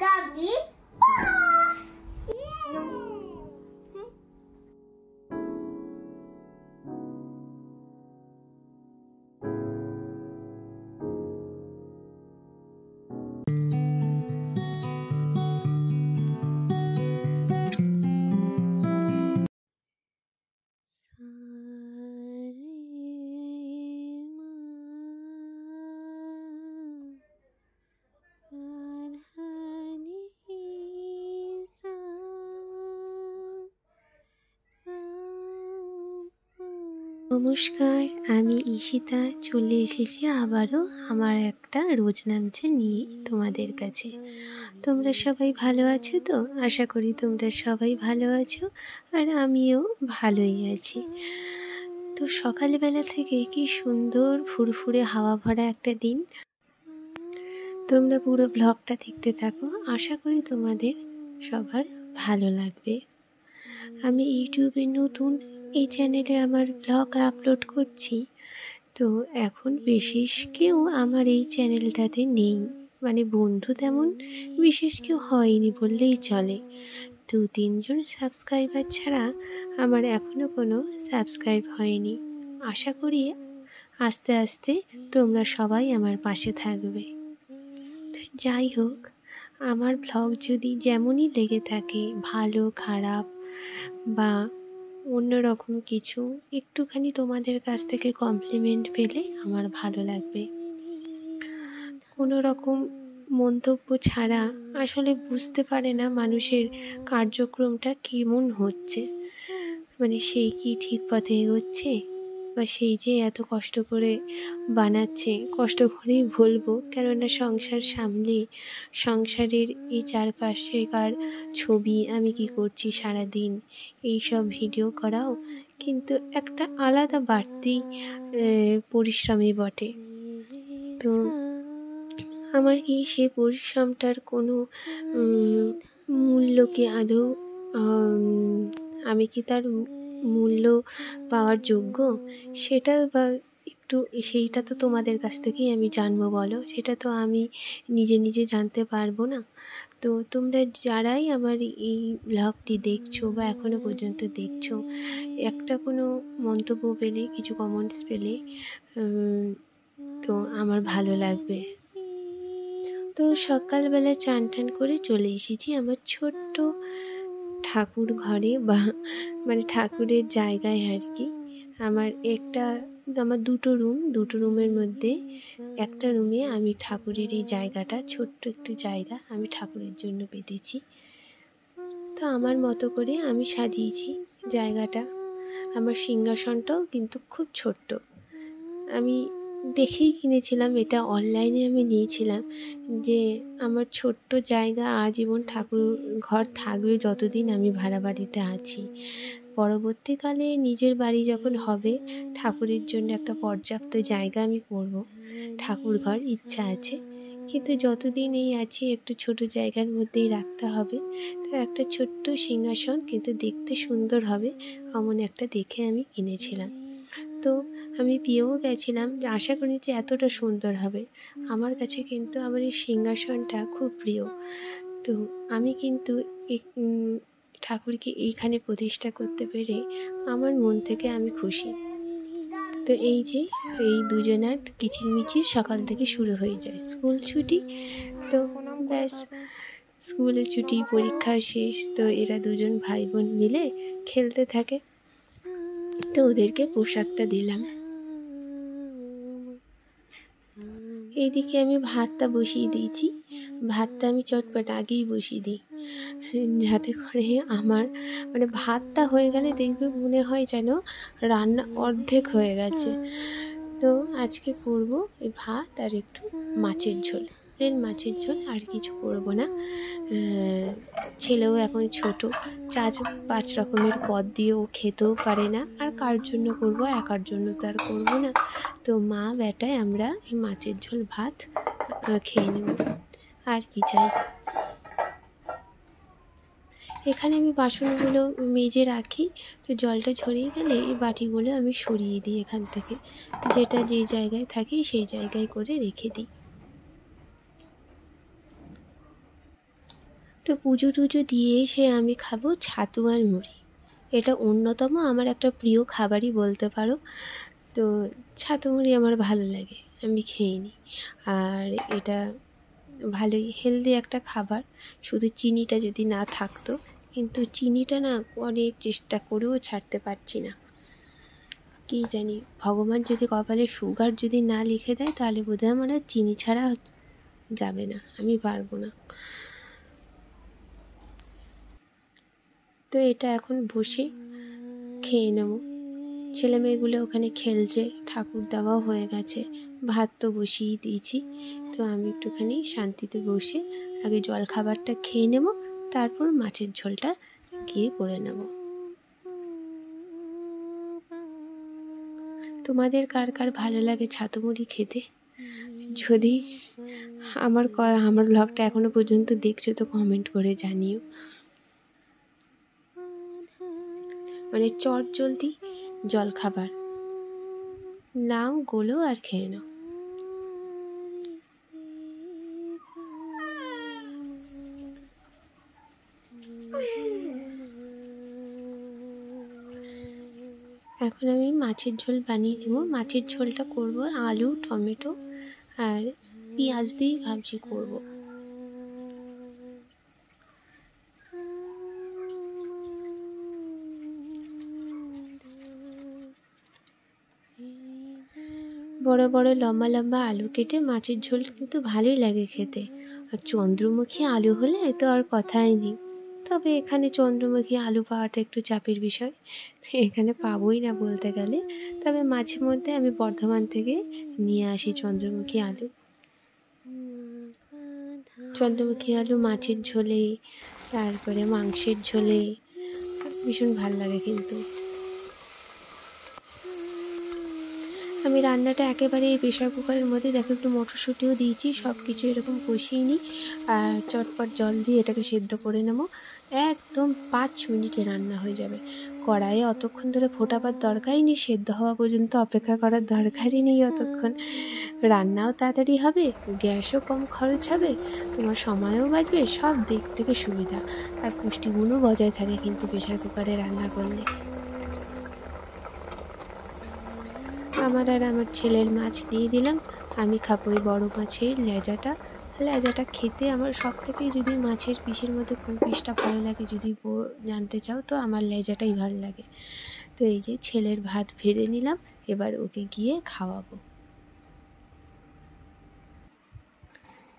Gabi, নমস্কার, আমি ঈশিতা চলে এসেছি আবারও আমার একটা রোজ নামছে নিয়ে তোমাদের কাছে। তোমরা সবাই ভালো আছো তো? আশা করি তোমরা সবাই ভালো আছো, আর আমিও ভালোই আছি। তো সকালবেলা থেকে কি সুন্দর ফুরফুরে হাওয়া ভরা একটা দিন। তোমরা পুরো ব্লগটা দেখতে থাকো, আশা করি তোমাদের সবার ভালো লাগবে। আমি ইউটিউবে নতুন, এই চ্যানেলে আমার ব্লগ আপলোড করছি। তো এখন বিশেষ কেউ আমার এই চ্যানেলটাতে নেই, মানে বন্ধু তেমন বিশেষ কেউ হয়নি বললেই চলে। 2-3 জন সাবস্ক্রাইবার ছাড়া আমার এখনও কোনো সাবস্ক্রাইব হয়নি। আশা করি আস্তে আস্তে তোমরা সবাই আমার পাশে থাকবে। তো যাই হোক, আমার ব্লগ যদি যেমনই লেগে থাকে, ভালো খারাপ বা অন্যরকম কিছু, একটুখানি তোমাদের কাছ থেকে কমপ্লিমেন্ট পেলে আমার ভালো লাগবে। কোনো রকম মন্তব্য ছাড়া আসলে বুঝতে পারে না মানুষের কার্যক্রমটা কেমন হচ্ছে, মানে সেই কি ঠিক পথে এগোচ্ছে, বা সেই যে এত কষ্ট করে বানাচ্ছে। কষ্ট করেই বলবো, কেননা সংসার সামলে সংসারের এই চারপাশেকার ছবি, আমি কি করছি সারাদিন, এই সব ভিডিও করাও কিন্তু একটা আলাদা বাড়তি পরিশ্রমই বটে। তো আমার কি সেই পরিশ্রমটার কোনো মূল্য কি আদৌ, আমি কি তার মূল্য পাওয়ার যোগ্য, সেটা বা একটু সেইটা তো তোমাদের কাছ থেকেই আমি জানবো বলো। সেটা তো আমি নিজে নিজে জানতে পারবো না। তো তোমরা যারাই আমার এই ব্লগটি দেখছো বা এখনও পর্যন্ত দেখছো, একটা কোনো মন্তব্য পেলে, কিছু কমেন্টস পেলে তো আমার ভালো লাগবে। তো সকালবেলা চান টান করে চলে এসেছি আমার ছোট্ট ঠাকুর ঘরে, বা মানে ঠাকুরের জায়গায় আর কি। আমার দুটো রুমের মধ্যে একটা রুমে আমি ঠাকুরের এই জায়গাটা, ছোট্ট একটু জায়গা আমি ঠাকুরের জন্য পেতেছি। তো আমার মতো করে আমি সাজিয়েছি জায়গাটা। আমার সিংহাসনটাও কিন্তু খুব ছোট্ট, আমি দেখেই কিনেছিলাম, এটা অনলাইনে আমি নিয়েছিলাম যে আমার ছোট্ট জায়গা আজীবন ঠাকুর ঘর থাকবে যতদিন আমি ভাড়া বাড়িতে আছি। পরবর্তীকালে নিজের বাড়ি যখন হবে, ঠাকুরের জন্য একটা পর্যাপ্ত জায়গা আমি করব, ঠাকুর ঘর ইচ্ছা আছে। কিন্তু যতদিন এই আছি একটু ছোট জায়গার মধ্যেই রাখতে হবে। তো একটা ছোট্ট সিংহাসন কিন্তু দেখতে সুন্দর হবে এমন একটা দেখে আমি কিনেছিলাম। তো আমি পেয়েও গেছিলাম, যে আশা করি যে এতটা সুন্দর হবে। আমার কাছে কিন্তু আমার এই সিংহাসনটা খুব প্রিয়। তো আমি কিন্তু ঠাকুরকে এইখানে প্রতিষ্ঠা করতে পেরে আমার মন থেকে আমি খুশি। তো এই যে এই দুজনার কিচিরমিচির সকাল থেকে শুরু হয়ে যায়। স্কুল ছুটি, তো ব্যাস স্কুলের ছুটি, পরীক্ষা শেষ, তো এরা দুজন ভাই বোন মিলে খেলতে থাকে। তো ওদেরকে প্রসাদটা দিলাম। এইদিকে আমি ভাতটা বসিয়ে দিয়েছি। ভাতটা আমি চটপট আগেই বসিয়ে দিই, যাতে করে আমার মানে ভাতটা হয়ে গেলে দেখবে মনে হয় যেন রান্না অর্ধেক হয়ে গেছে। তো আজকে করব এই ভাত আর একটু মাছের ঝোল। প্লেন মাছের ঝোল, আর কিছু করব না। ছেলেও এখন ছোট, 4-5 রকমের পদ দিয়ে ও খেতেও পারে না, আর কার জন্য করব, একার জন্য তো আর করবো না। তো মা বেটায় আমরা এই মাছের ঝোল ভাত খেয়ে নেব, আর কি চাই। এখানে আমি বাসনগুলো মেজে রাখি, তো জলটা ঝরিয়ে গেলে এই বাটিগুলো আমি সরিয়ে দিই এখান থেকে, যেটা যে জায়গায় থাকে সেই জায়গায় করে রেখে দিই। তো পুজো টুজো দিয়ে এসে আমি খাবো ছাতু আর মুড়ি। এটা অন্যতম আমার একটা প্রিয় খাবারই বলতে পারো। তো ছাতু মুড়ি আমার ভালো লাগে, আমি খেয়ে নিই। আর এটা ভালোই হেলদি একটা খাবার, শুধু চিনিটা যদি না থাকতো। কিন্তু চিনিটা না অনেক চেষ্টা করেও ছাড়তে পারছি না, কি জানি ভগবান যদি কপালে সুগার যদি না লিখে দেয় তাহলে বোধহয় আমার আর চিনি ছাড়া যাবে না, আমি পারবো না। তো এটা এখন বসে খেয়ে নেব। ছেলে মেয়েগুলো ওখানে খেলছে, ঠাকুর দেওয়াও হয়ে গেছে, ভাত তো বসিয়েই দিয়েছি। তো আমি একটুখানি শান্তিতে বসে আগে জল খাবারটা খেয়ে নেব, তারপর মাছের ঝোলটা গিয়ে করে নেব। তোমাদের কার কার ভালো লাগে ছাতু মুড়ি খেতে? যদি আমার ব্লগটা এখনো পর্যন্ত দেখছো তো কমেন্ট করে জানিও। মানে চট জলদি জল খাবার নাও, গোলো আর খেয়ে নাও। এখন আমি মাছের ঝোল বানিয়ে নেব। মাছের ঝোলটা করব আলু, টমেটো আর পেঁয়াজ দিয়েই ভাবছি করব। বড় বড় লম্বা লম্বা আলু কেটে মাছের ঝোল কিন্তু ভালোই লাগে খেতে। আর চন্দ্রমুখী আলু হলে তো আর কথাই নেই। তবে এখানে চন্দ্রমুখী আলু পাওয়াটা একটু চাপের বিষয়, এখানে পাবোই না বলতে গেলে। তবে মাঝে মধ্যে আমি বর্ধমান থেকে নিয়ে আসি চন্দ্রমুখী আলু। চন্দ্রমুখী আলু মাছের ঝোলে, তারপরে মাংসের ঝোলে ভীষণ ভালো লাগে। কিন্তু আমি রান্নাটা একেবারে এই প্রেশার কুকারের মধ্যে দেখো একটু মটরশুঁটিও দিয়েছি, সব কিছু এরকম কষিয়ে নিই আর চটপট জল দিয়ে এটাকে সেদ্ধ করে নেবো। একদম 5 মিনিটে রান্না হয়ে যাবে। কড়াইয়ে অতক্ষণ ধরে ফোটাবার দরকারই নেই, সেদ্ধ হওয়া পর্যন্ত অপেক্ষা করার দরকারই নেই অতক্ষণ। রান্নাও তাড়াতাড়ি হবে, গ্যাসও কম খরচ হবে, তোমার সময়ও বাঁচবে, সব দিক থেকে সুবিধা। আর পুষ্টিগুণও বজায় থাকে কিন্তু প্রেশার কুকারে রান্না করলে। আমার আর আমার ছেলের মাছ দিয়ে দিলাম, আমি খাবো ওই বড়ো মাছের লেজাটা খেতে আমার সব থেকে, যদি মাছের পিসের মধ্যে কোন পিসটা ভালো লাগে যদি জানতে চাও তো আমার লেজাটাই ভালো লাগে। তো এই যে ছেলের ভাত ভেজে নিলাম, এবার ওকে গিয়ে খাওয়াবো।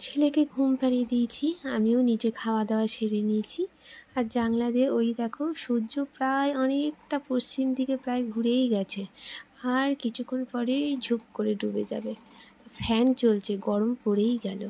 ছেলেকে ঘুম পাড়িয়ে দিয়েছি, আমিও নিজে খাওয়া দাওয়া সেরে নিয়েছি। আর জানলা দিয়ে ওই দেখো সূর্য প্রায় অনেকটা পশ্চিম দিকে প্রায় ঘুরেই গেছে, আর কিছুক্ষণ পরেই ঝুপ করে ডুবে যাবে। তো ফ্যান চলছে, গরম পড়েই গেল।